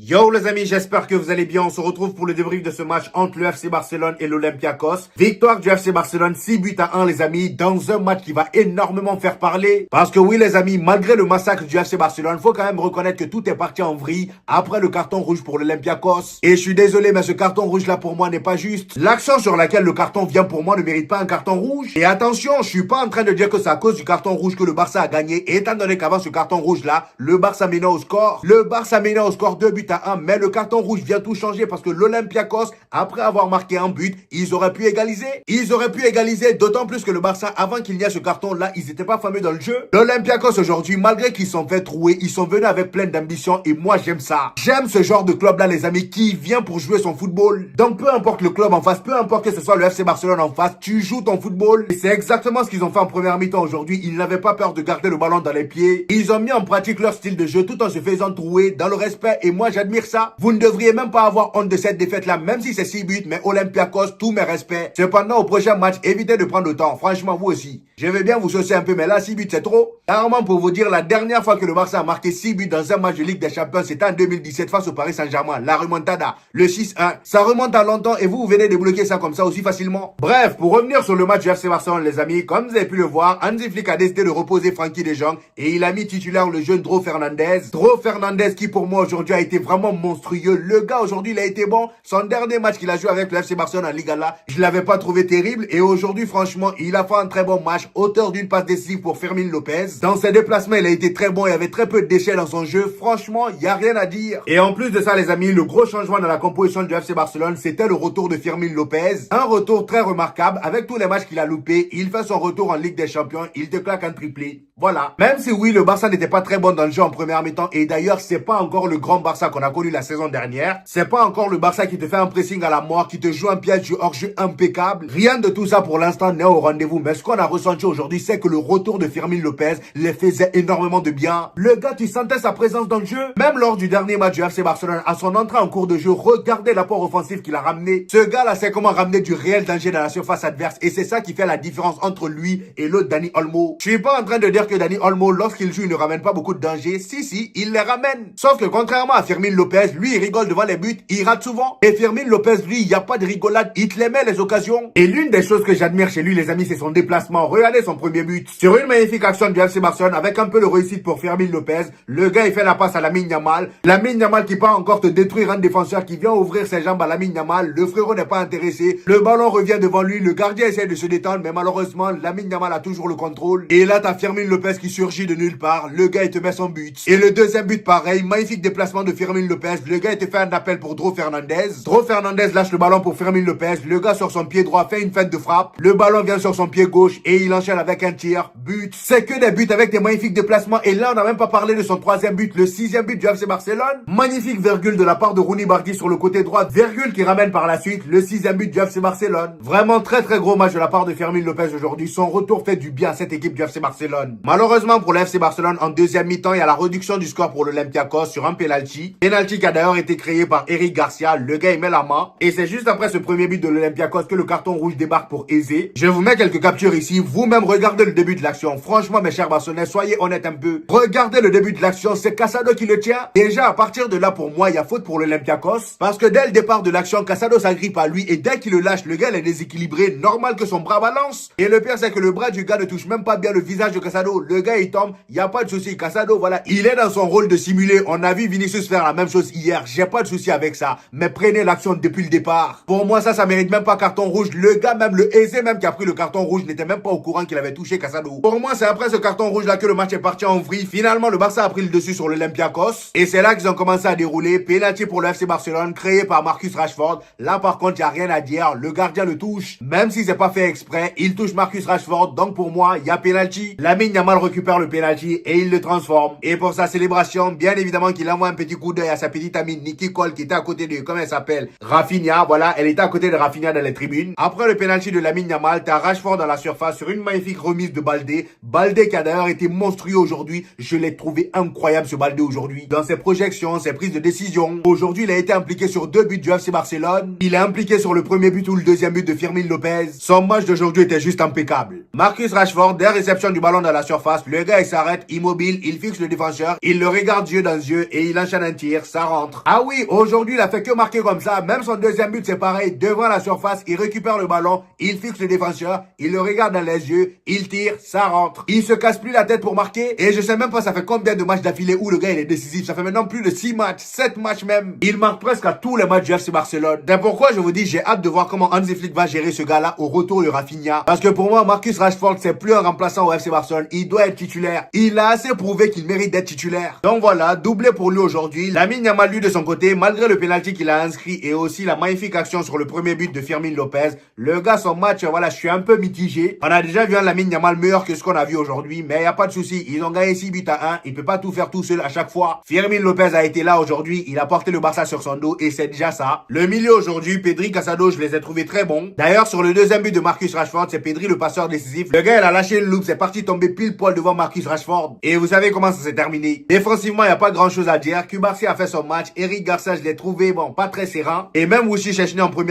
Yo les amis, j'espère que vous allez bien. On se retrouve pour le débrief de ce match entre le FC Barcelone et l'Olympiakos. Victoire du FC Barcelone 6-1 les amis, dans un match qui va énormément faire parler. Parce que oui les amis, malgré le massacre du FC Barcelone, faut quand même reconnaître que tout est parti en vrille après le carton rouge pour l'Olympiakos. Et je suis désolé, mais ce carton rouge là pour moi n'est pas juste. L'action sur laquelle le carton vient pour moi ne mérite pas un carton rouge. Et attention, je suis pas en train de dire que c'est à cause du carton rouge que le Barça a gagné, étant donné qu'avant ce carton rouge là, le Barça menait au score. Le Barça menait au score 2-1, mais le carton rouge vient tout changer parce que l'Olympiakos, après avoir marqué un but, ils auraient pu égaliser. Ils auraient pu égaliser, d'autant plus que le Barça, avant qu'il n'y ait ce carton-là, ils n'étaient pas fameux dans le jeu. L'Olympiakos aujourd'hui, malgré qu'ils sont fait trouer, ils sont venus avec plein d'ambition et moi j'aime ça. J'aime ce genre de club-là les amis, qui vient pour jouer son football. Donc peu importe le club en face, peu importe que ce soit le FC Barcelone en face, tu joues ton football. Et c'est exactement ce qu'ils ont fait en première mi-temps aujourd'hui. Ils n'avaient pas peur de garder le ballon dans les pieds. Ils ont mis en pratique leur style de jeu tout en se faisant trouer dans le respect et moi j'admire ça. Vous ne devriez même pas avoir honte de cette défaite-là, même si c'est 6 buts, mais Olympiakos, tous mes respects. Cependant, au prochain match, évitez de prendre le temps. Franchement, vous aussi. Je vais bien vous saucer un peu, mais là, 6 buts, c'est trop. Carrément, pour vous dire, la dernière fois que le Barça a marqué 6 buts dans un match de Ligue des Champions, c'était en 2017 face au Paris Saint-Germain. La remontada, le 6-1. Ça remonte à longtemps et vous venez de bloquer ça comme ça aussi facilement. Bref, pour revenir sur le match du FC Barcelone, les amis, comme vous avez pu le voir, Hansi Flick a décidé de reposer Frenkie de Jong et il a mis titulaire le jeune Dro Fernandez. Dro Fernandez qui, pour moi, aujourd'hui, a été vraiment monstrueux. Le gars aujourd'hui il a été bon. Son dernier match qu'il a joué avec le FC Barcelone en Liga là, je l'avais pas trouvé terrible. Et aujourd'hui franchement il a fait un très bon match, auteur d'une passe décisive pour Fermín López. Dans ses déplacements il a été très bon, il y avait très peu de déchets dans son jeu. Franchement il y a rien à dire. Et en plus de ça les amis, le gros changement dans la composition du FC Barcelone, c'était le retour de Fermín López. Un retour très remarquable avec tous les matchs qu'il a loupés. Il fait son retour en Ligue des Champions, il te claque un triplé. Voilà. Même si oui, le Barça n'était pas très bon dans le jeu en première mi-temps. Et d'ailleurs, c'est pas encore le grand Barça qu'on a connu la saison dernière. C'est pas encore le Barça qui te fait un pressing à la mort, qui te joue un piège hors-jeu impeccable. Rien de tout ça pour l'instant n'est au rendez-vous. Mais ce qu'on a ressenti aujourd'hui, c'est que le retour de Fermín López les faisait énormément de bien. Le gars, tu sentais sa présence dans le jeu. Même lors du dernier match du FC Barcelone, à son entrée en cours de jeu, regardez l'apport offensif qu'il a ramené. Ce gars-là sait comment ramener du réel danger dans la surface adverse. Et c'est ça qui fait la différence entre lui et l'autre Dani Olmo. Je suis pas en train de dire que Dani Olmo, lorsqu'il joue, il ne ramène pas beaucoup de danger. Si, il les ramène. Sauf que contrairement à Fermín López, lui, il rigole devant les buts, il rate souvent. Et Fermín López, lui, il n'y a pas de rigolade, il te les met les occasions. Et l'une des choses que j'admire chez lui, les amis, c'est son déplacement. Regardez son premier but. Sur une magnifique action du FC Barcelone, avec un peu de réussite pour Fermín López, le gars, il fait la passe à Lamine Yamal. Lamine Yamal qui part encore te détruire un défenseur qui vient ouvrir ses jambes à Lamine Yamal. Le frérot n'est pas intéressé. Le ballon revient devant lui, le gardien essaie de se détendre, mais malheureusement, Lamine Yamal a toujours le contrôle. Et là, t'as Fermín López qui surgit de nulle part, le gars il te met son but. Et le deuxième but pareil, magnifique déplacement de Fermín López, le gars il te fait un appel pour Dro Fernandez. Dro Fernandez lâche le ballon pour Fermín López, le gars sur son pied droit fait une feinte de frappe, le ballon vient sur son pied gauche et il enchaîne avec un tir, but. C'est que des buts avec des magnifiques déplacements et là on n'a même pas parlé de son troisième but, le sixième but du FC Barcelone. Magnifique virgule de la part de Rooney Bardi sur le côté droit, virgule qui ramène par la suite le sixième but du FC Barcelone. Vraiment très gros match de la part de Fermín López aujourd'hui, son retour fait du bien à cette équipe du FC Barcelone. Malheureusement pour le FC Barcelone, en deuxième mi-temps, il y a la réduction du score pour l'Olympiakos sur un penalty. Penalty qui a d'ailleurs été créé par Eric Garcia. Le gars, il met la main. Et c'est juste après ce premier but de l'Olympiakos que le carton rouge débarque pour Eze. Je vous mets quelques captures ici. Vous-même, regardez le début de l'action. Franchement, mes chers Barcelonais, soyez honnêtes un peu. Regardez le début de l'action. C'est Casado qui le tient. Déjà, à partir de là, pour moi, il y a faute pour l'Olympiakos. Parce que dès le départ de l'action, Casado s'agrippe à lui. Et dès qu'il le lâche, le gars, il est déséquilibré. Normal que son bras balance. Et le pire, c'est que le bras du gars ne touche même pas bien le visage de Casado. Le gars, il tombe. Il n'y a pas de souci. Casado, voilà, il est dans son rôle de simuler. On a vu Vinicius faire la même chose hier. J'ai pas de souci avec ça. Mais prenez l'action depuis le départ. Pour moi, ça mérite même pas carton rouge. Le gars, même le Eze même qui a pris le carton rouge, n'était même pas au courant qu'il avait touché Casado. Pour moi, c'est après ce carton rouge là que le match est parti en vrille. Finalement, le Barça a pris le dessus sur l'Olympiakos. Et c'est là qu'ils ont commencé à dérouler. Penalty pour le FC Barcelone, créé par Marcus Rashford. Là, par contre, il n'y a rien à dire. Le gardien le touche. Même si c'est pas fait exprès, il touche Marcus Rashford. Donc pour moi, il y a penalty. Lamine Yamal récupère le penalty et il le transforme. Et pour sa célébration, bien évidemment qu'il envoie un petit coup d'œil à sa petite amie Nikki Cole qui était à côté de, comment elle s'appelle, Rafinha. Voilà, elle était à côté de Rafinha dans les tribunes. Après le penalty de Lamine Yamal, t'as Rashford dans la surface sur une magnifique remise de Baldé. Baldé qui a d'ailleurs été monstrueux aujourd'hui. Je l'ai trouvé incroyable ce Baldé aujourd'hui. Dans ses projections, ses prises de décision. Aujourd'hui, il a été impliqué sur 2 buts du FC Barcelone. Il est impliqué sur le premier but ou le deuxième but de Fermín López. Son match d'aujourd'hui était juste impeccable. Marcus Rashford, dès réception du ballon dans la surface, surface, le gars il s'arrête, immobile, il fixe le défenseur, il le regarde yeux dans yeux et il enchaîne un tir, ça rentre. Ah oui, aujourd'hui il a fait que marquer comme ça, même son deuxième but c'est pareil, devant la surface, il récupère le ballon, il fixe le défenseur, il le regarde dans les yeux, il tire, ça rentre. Il se casse plus la tête pour marquer et je sais même pas ça fait combien de matchs d'affilée où le gars il est décisif, ça fait maintenant plus de 6 matchs, 7 matchs même. Il marque presque à tous les matchs du FC Barcelone. C'est pourquoi je vous dis j'ai hâte de voir comment Hansi Flick va gérer ce gars-là au retour de Rafinha. Parce que pour moi Marcus Rashford c'est plus un remplaçant au FC Barcelone, il doit être titulaire. Il a assez prouvé qu'il mérite d'être titulaire. Donc voilà, doublé pour lui aujourd'hui. Lamine Yamal lui de son côté, malgré le penalty qu'il a inscrit et aussi la magnifique action sur le premier but de Fermin Lopez, le gars son match, voilà, je suis un peu mitigé. On a déjà vu un Lamine Yamal meilleur que ce qu'on a vu aujourd'hui, mais y a pas de souci, ils ont gagné 6 buts à 1, il peut pas tout faire tout seul à chaque fois. Fermin Lopez a été là aujourd'hui, il a porté le Barça sur son dos et c'est déjà ça. Le milieu aujourd'hui, Pedri, Casado, je les ai trouvés très bons. D'ailleurs, sur le deuxième but de Marcus Rashford, c'est Pedri le passeur décisif. Le gars, il a lâché une loupe, c'est parti tomber pile poil devant Marcus Rashford. Et vous savez comment ça s'est terminé. Défensivement, il n'y a pas grand chose à dire. Cubarsí a fait son match. Eric Garcia, je l'ai trouvé, bon, pas très serein. Et même Wushi Chechny en première